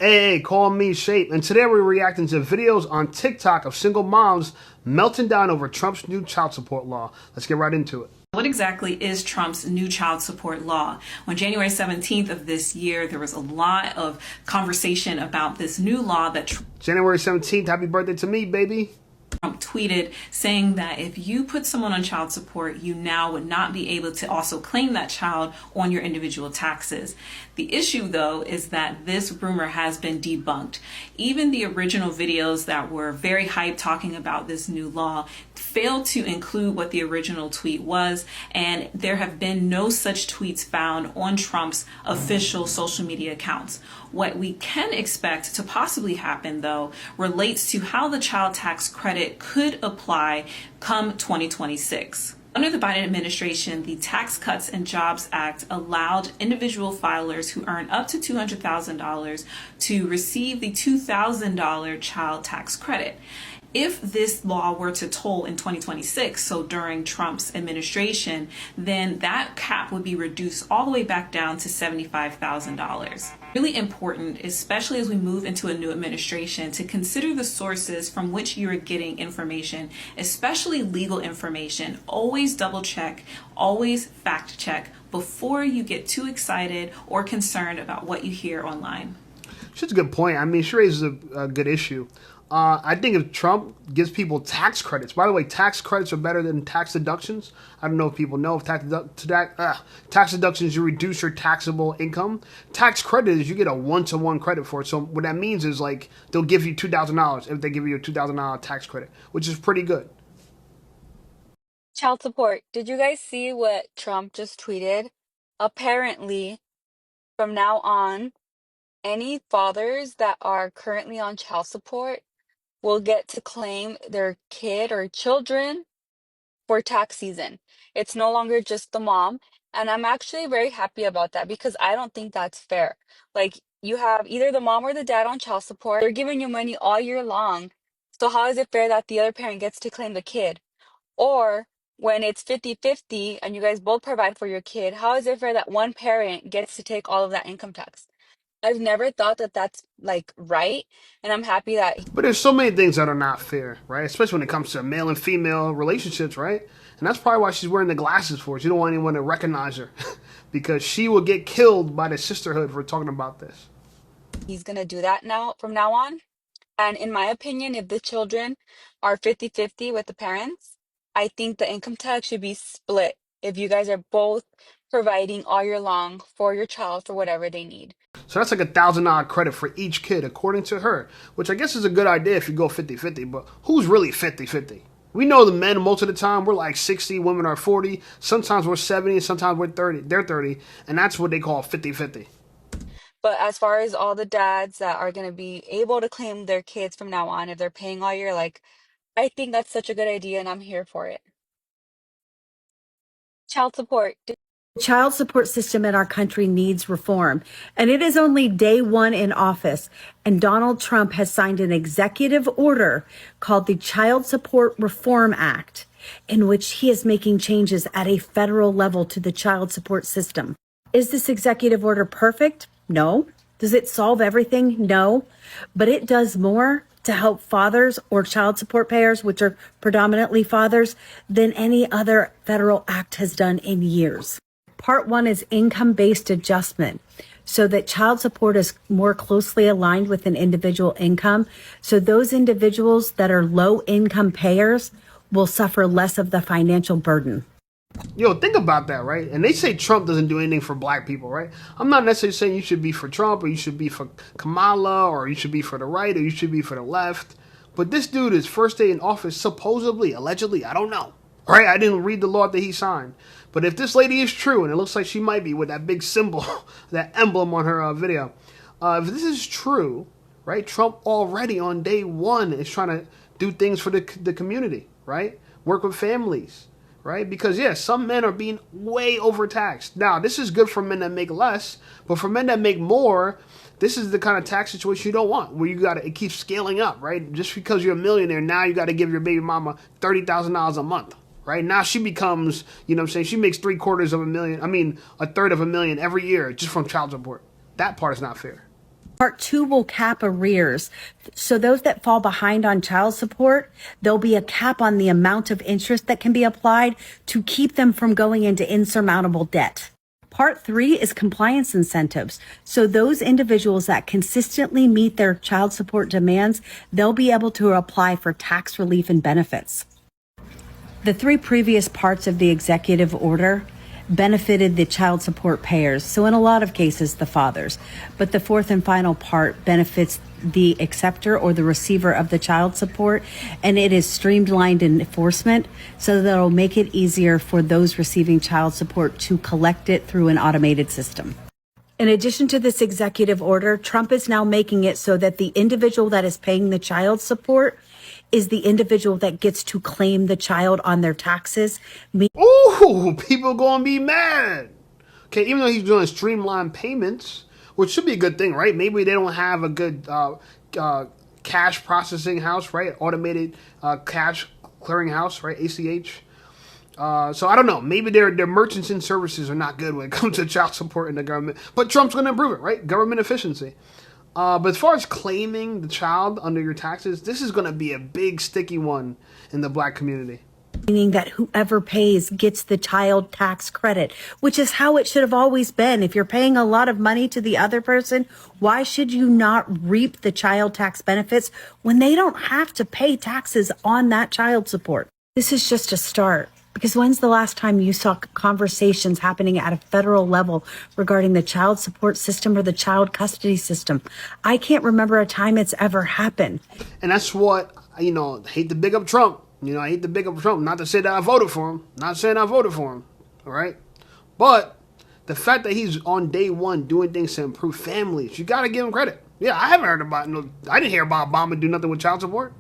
Hey, call me Shape, and today we're reacting to videos on TikTok of single moms melting down over Trump's new child support law. Let's get right into it. What exactly is Trump's new child support law? On January 17th of this year, there was a lot of conversation about this new law that January 17th, happy birthday to me, baby. Trump tweeted saying that if you put someone on child support, you now would not be able to also claim that child on your individual taxes. The issue, though, is that this rumor has been debunked. Even the original videos that were very hyped talking about this new law failed to include what the original tweet was, and there have been no such tweets found on Trump's official social media accounts. What we can expect to possibly happen, though, relates to how the child tax credit could apply come 2026. Under the Biden administration, the Tax Cuts and Jobs Act allowed individual filers who earn up to $200,000 to receive the $2,000 child tax credit. If this law were to toll in 2026, so during Trump's administration, then that cap would be reduced all the way back down to $75,000. Really important, especially as we move into a new administration, to consider the sources from which you are getting information, especially legal information. Always double check, always fact check before you get too excited or concerned about what you hear online. She's a good point. I mean, she raises a good issue. I think if Trump gives people tax credits, by the way, tax credits are better than tax deductions. I don't know if people know if tax deductions, you reduce your taxable income. Tax credit is you get a one-to-one credit for it. So what that means is like they'll give you $2,000 if they give you a $2,000 tax credit, which is pretty good. Child support. Did you guys see what Trump just tweeted? Apparently, from now on, any fathers that are currently on child support will get to claim their kid or children for tax season. It's no longer just the mom. And I'm actually very happy about that because I don't think that's fair. Like, you have either the mom or the dad on child support, they're giving you money all year long. So, how is it fair that the other parent gets to claim the kid? Or when it's 50-50 and you guys both provide for your kid, how is it fair that one parent gets to take all of that income tax? I've never thought that that's like right, and I'm happy that But there's so many things that are not fair, right? Especially when it comes to male and female relationships, right? And that's probably why she's wearing the glasses for. She don't want anyone to recognize her because she will get killed by the sisterhood for talking about this. he's gonna do that now from now on. And in my opinion, if the children are 50-50 with the parents, I think the income tax should be split if you guys are both providing all year long for your child for whatever they need. So that's like $1,000 credit for each kid, according to her, which I guess is a good idea if you go 50-50, but who's really 50-50? We know the men most of the time we're like 60, women are 40, sometimes we're 70, sometimes we're 30, they're 30, and that's what they call 50-50. But as far as all the dads that are going to be able to claim their kids from now on, if they're paying all year, like, I think that's such a good idea and I'm here for it. Child support. Child support system in our country needs reform, and it is only day one in office, and Donald Trump has signed an executive order called the Child Support Reform Act, in which he is making changes at a federal level to the child support system. Is this executive order perfect? No. Does it solve everything? No. But it does more to help fathers or child support payers, which are predominantly fathers, than any other federal act has done in years. Part one is income-based adjustment, so that child support is more closely aligned with an individual income. So those individuals that are low-income payers will suffer less of the financial burden. Yo, think about that, right? And they say Trump doesn't do anything for black people, right? I'm not necessarily saying you should be for Trump or you should be for Kamala or you should be for the right or you should be for the left. But this dude is first day in office, supposedly, allegedly, I don't know. Right? I didn't read the law that he signed. But if this lady is true, and it looks like she might be with that big symbol, that emblem on her video, if this is true, right, Trump already on day one is trying to do things for the community, right? Work with families, right? Because, yes, some men are being way overtaxed. Now, this is good for men that make less, but for men that make more, this is the kind of tax situation you don't want, where it keeps scaling up, right? Just because you're a millionaire, now you got to give your baby mama $30,000 a month. Right now she becomes, you know what I'm saying, she makes a third of a million every year just from child support. That part is not fair. Part 2 will cap arrears. So those that fall behind on child support, there'll be a cap on the amount of interest that can be applied to keep them from going into insurmountable debt. Part 3 is compliance incentives. So those individuals that consistently meet their child support demands, they'll be able to apply for tax relief and benefits. The 3 previous parts of the executive order benefited the child support payers, so in a lot of cases, the fathers. But the 4th and final part benefits the acceptor or the receiver of the child support, and it is streamlined enforcement so that it'll make it easier for those receiving child support to collect it through an automated system. In addition to this executive order, Trump is now making it so that the individual that is paying the child support is the individual that gets to claim the child on their taxes. Ooh, people gonna be mad. Okay, even though he's doing streamlined payments, which should be a good thing, right? Maybe they don't have a good cash processing house, right? Automated cash clearing house, right? ACH. So I don't know. Maybe their merchants and services are not good when it comes to child support in the government. But Trump's going to improve it, right? Government efficiency. But as far as claiming the child under your taxes, this is going to be a big sticky one in the black community. Meaning that whoever pays gets the child tax credit, which is how it should have always been. If you're paying a lot of money to the other person, why should you not reap the child tax benefits when they don't have to pay taxes on that child support? This is just a start. Because when's the last time you saw conversations happening at a federal level regarding the child support system or the child custody system? I can't remember a time it's ever happened. And that's what, I hate to big up Trump. I hate to big up Trump. Not to say that I voted for him. Not saying I voted for him. All right? But the fact that he's on day one doing things to improve families, you got to give him credit. Yeah, I haven't heard about, I didn't hear about Obama do nothing with child support.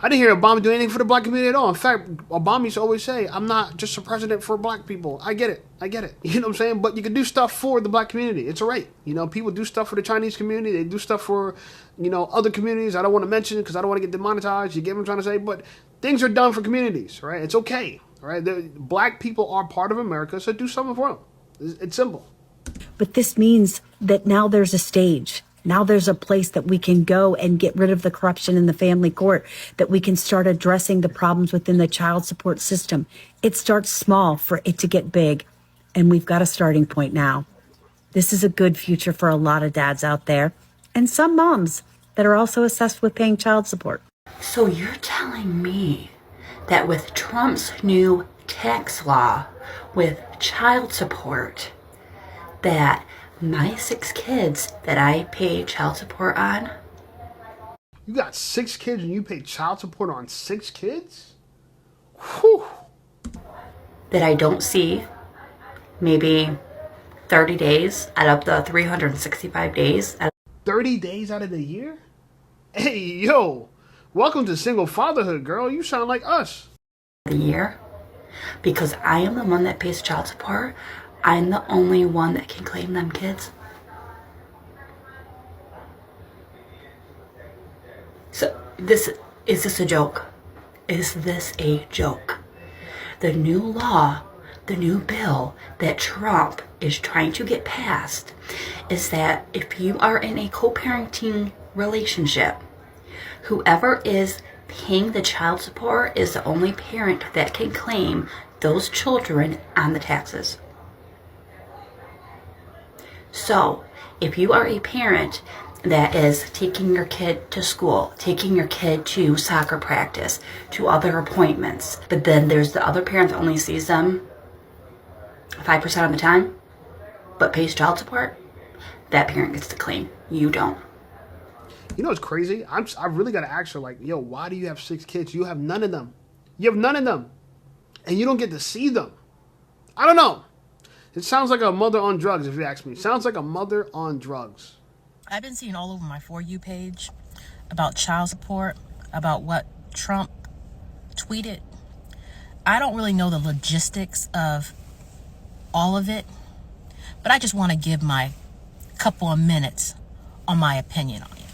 I didn't hear Obama do anything for the black community at all. In fact, Obama used to always say, I'm not just a president for black people. I get it. You know what I'm saying? But you can do stuff for the black community. It's all right. People do stuff for the Chinese community. They do stuff for, other communities. I don't want to mention it because I don't want to get demonetized. You get what I'm trying to say? But things are done for communities, right? It's okay, right? Black people are part of America, so do something for them. It's simple. But this means that now there's a stage. Now there's a place that we can go and get rid of the corruption in the family court, that we can start addressing the problems within the child support system. It starts small for it to get big, and we've got a starting point now. This is a good future for a lot of dads out there, and some moms that are also assessed with paying child support. So you're telling me that with Trump's new tax law, with child support, that my 6 kids that I pay child support on. You got 6 kids and you pay child support on 6 kids? Whew. That I don't see maybe 30 days out of the 365 days. 30 days out of the year? Hey, yo, welcome to single fatherhood, girl. You sound like us. The year. Because I am the one that pays child support. I'm the only one that can claim them kids. So is this a joke? Is this a joke? The new law, the new bill that Trump is trying to get passed is that if you are in a co-parenting relationship, whoever is paying the child support is the only parent that can claim those children on the taxes. So, if you are a parent that is taking your kid to school, taking your kid to soccer practice, to other appointments, but then there's the other parent that only sees them 5% of the time, but pays child support, that parent gets to claim. You don't. You know what's crazy? I really got to ask her, like, yo, why do you have 6 kids? You have none of them. You have none of them. And you don't get to see them. I don't know. It sounds like a mother on drugs, if you ask me. Sounds like a mother on drugs. I've been seeing all over my For You page about child support, about what Trump tweeted. I don't really know the logistics of all of it, but I just want to give my couple of minutes on my opinion on it.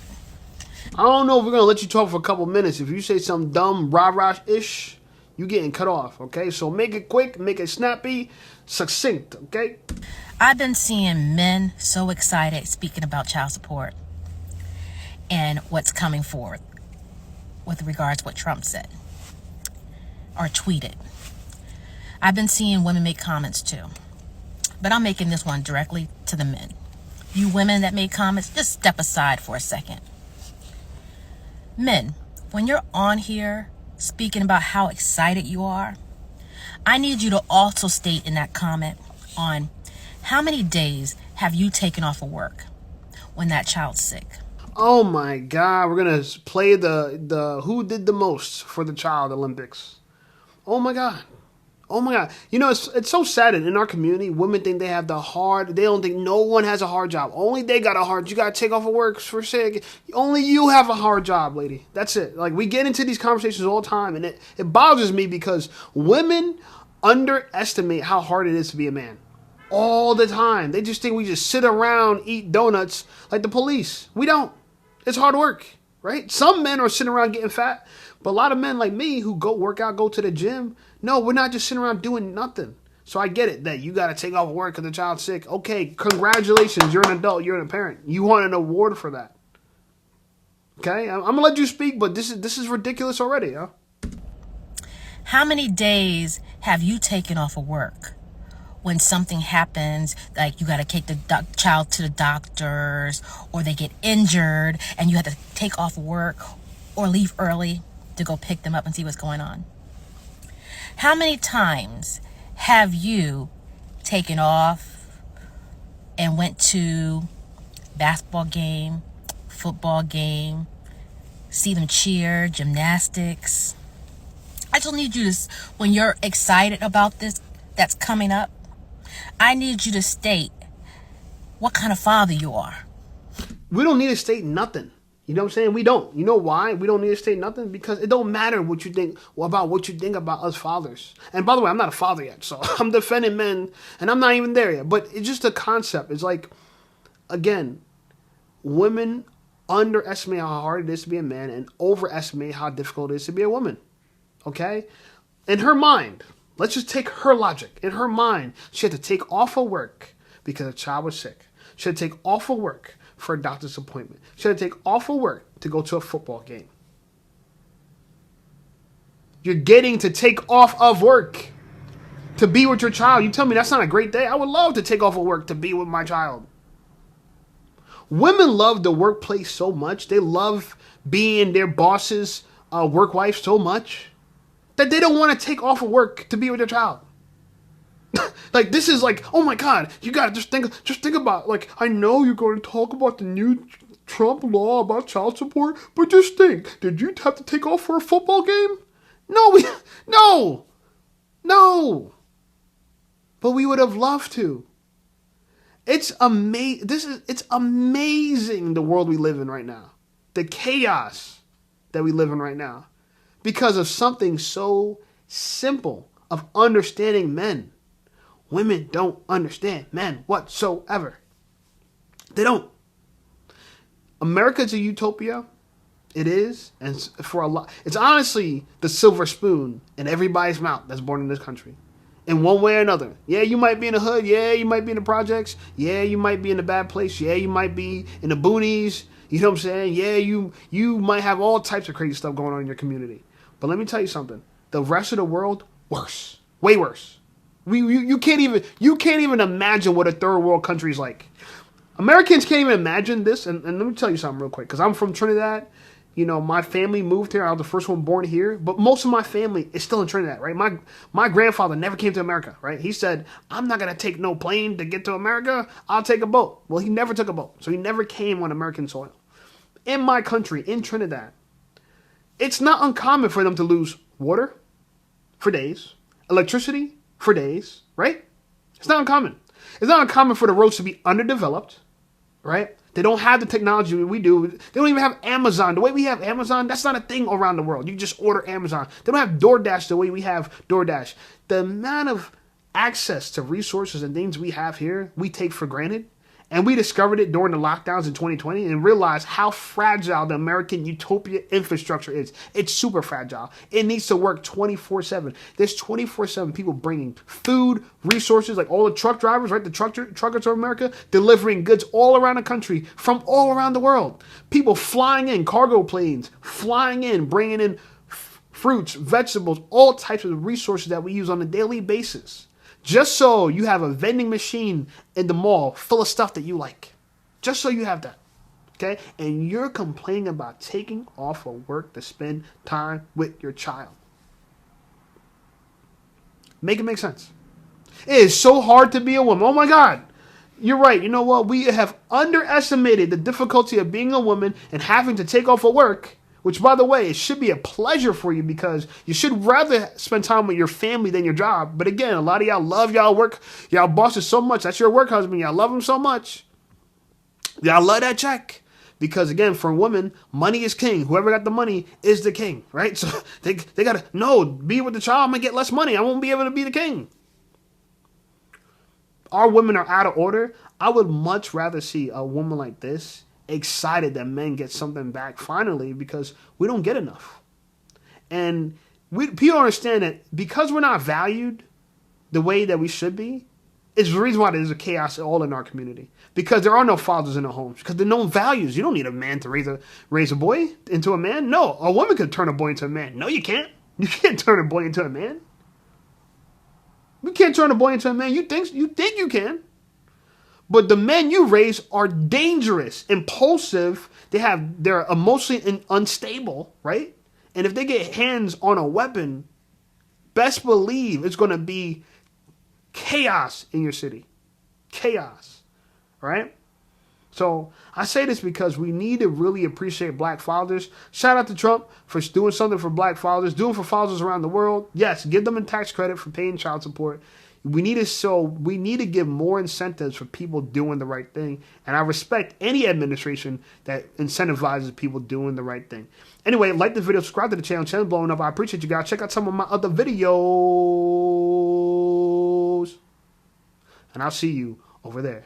I don't know if we're going to let you talk for a couple minutes. If you say some dumb rah-rah-ish, you getting cut off, okay? So make it quick, make it snappy, succinct, okay? I've been seeing men so excited speaking about child support and what's coming forward with regards to what Trump said or tweeted. I've been seeing women make comments too, but I'm making this one directly to the men. You women that made comments, just step aside for a second. Men, when you're on here speaking about how excited you are, I need you to also state in that comment on how many days have you taken off of work when that child's sick. Oh my God, we're gonna play the who did the most for the child Olympics. Oh my God. Oh my God. You know, it's so sad in our community, women think they have the hard, they don't think no one has a hard job. Only they got a hard, you got to take off of work for sick. Only you have a hard job, lady. That's it. Like, we get into these conversations all the time, and it bothers me because women underestimate how hard it is to be a man. All the time. They just think we just sit around, eat donuts like the police. We don't. It's hard work, right? Some men are sitting around getting fat, but a lot of men like me who go work out, go to the gym, no, we're not just sitting around doing nothing. So I get it that you got to take off work because the child's sick. Okay, congratulations. You're an adult. You're a parent. You want an award for that. Okay, I'm going to let you speak, but this is ridiculous already. Huh? How many days have you taken off of work when something happens, like you got to take the child to the doctors, or they get injured and you have to take off work or leave early to go pick them up and see what's going on? How many times have you taken off and went to basketball game, football game, see them cheer, gymnastics? I just need you to, when you're excited about this that's coming up, I need you to state what kind of father you are. We don't need to state nothing. You know what I'm saying? We don't. You know why we don't need to state nothing? Because it don't matter what you think about us fathers. And by the way, I'm not a father yet, so I'm defending men, and I'm not even there yet. But it's just a concept. It's like, again, women underestimate how hard it is to be a man and overestimate how difficult it is to be a woman. Okay? In her mind, let's just take her logic. In her mind, she had to take off of work because a child was sick. She had to take off of work for a doctor's appointment. She had to take off of work to go to a football game. You're getting to take off of work to be with your child. You tell me that's not a great day? I would love to take off of work to be with my child. Women love the workplace so much. They love being their boss's work wife so much that they don't want to take off of work to be with their child. Like, this is like, oh my God, you gotta just think about, like, I know you're going to talk about the new Trump law about child support, but just think, did you have to take off for a football game? No. But we would have loved to. It's amazing the world we live in right now. The chaos that we live in right now. Because of something so simple of understanding men. Women don't understand men whatsoever. They don't. America's a utopia. It is. And for a lot, it's honestly the silver spoon in everybody's mouth that's born in this country. In one way or another. Yeah, you might be in the hood. Yeah, you might be in the projects. Yeah, you might be in a bad place. Yeah, you might be in the boonies. You know what I'm saying? Yeah, you might have all types of crazy stuff going on in your community. But let me tell you something. The rest of the world, worse. Way worse. You can't even imagine what a third world country is like. Americans can't even imagine this. And let me tell you something real quick. Because I'm from Trinidad. You know, my family moved here. I was the first one born here. But most of my family is still in Trinidad, right? My grandfather never came to America, right? He said, I'm not going to take no plane to get to America. I'll take a boat. Well, he never took a boat. So he never came on American soil. In my country, in Trinidad, it's not uncommon for them to lose water for days, electricity for days, right? It's not uncommon. It's not uncommon for the roads to be underdeveloped, right? They don't have the technology we do. They don't even have Amazon. The way we have Amazon, that's not a thing around the world. You just order Amazon. They don't have DoorDash the way we have DoorDash. The amount of access to resources and things we have here, we take for granted. And we discovered it during the lockdowns in 2020 and realized how fragile the American utopia infrastructure is. It's super fragile. It needs to work 24/7. There's 24/7 people bringing food, resources, like all the truck drivers, right? The truckers of America, delivering goods all around the country from all around the world. People flying in, cargo planes, flying in, bringing in fruits, vegetables, all types of resources that we use on a daily basis. Just so you have a vending machine in the mall full of stuff that you like. Just so you have that. Okay? And you're complaining about taking off of work to spend time with your child. Make it make sense. It is so hard to be a woman. Oh my God. You're right. You know what? We have underestimated the difficulty of being a woman and having to take off of work. Which, by the way, it should be a pleasure for you because you should rather spend time with your family than your job. But again, a lot of y'all love y'all work. Y'all bosses so much. That's your work husband. Y'all love him so much. Y'all love that check. Because again, for a woman, money is king. Whoever got the money is the king, right? So they got to, no, be with the child. I'm going to get less money. I won't be able to be the king. Our women are out of order. I would much rather see a woman like this excited that men get something back finally because we don't get enough. And people understand that because we're not valued the way that we should be, it's the reason why there's a chaos all in our community. Because there are no fathers in the homes. Because there are no values. You don't need a man to raise a boy into a man. No, a woman could turn a boy into a man. No, you can't. You can't turn a boy into a man. You can't turn a boy into a man. You think you can. But the men you raise are dangerous, impulsive. They're emotionally unstable, right? And if they get hands on a weapon, best believe it's going to be chaos in your city. Chaos, right? So I say this because we need to really appreciate black fathers. Shout out to Trump for doing something for black fathers, doing for fathers around the world. Yes, give them a tax credit for paying child support. We need to give more incentives for people doing the right thing. And I respect any administration that incentivizes people doing the right thing. Anyway, like the video, subscribe to the channel. Channel blowing up. I appreciate you guys. Check out some of my other videos. And I'll see you over there.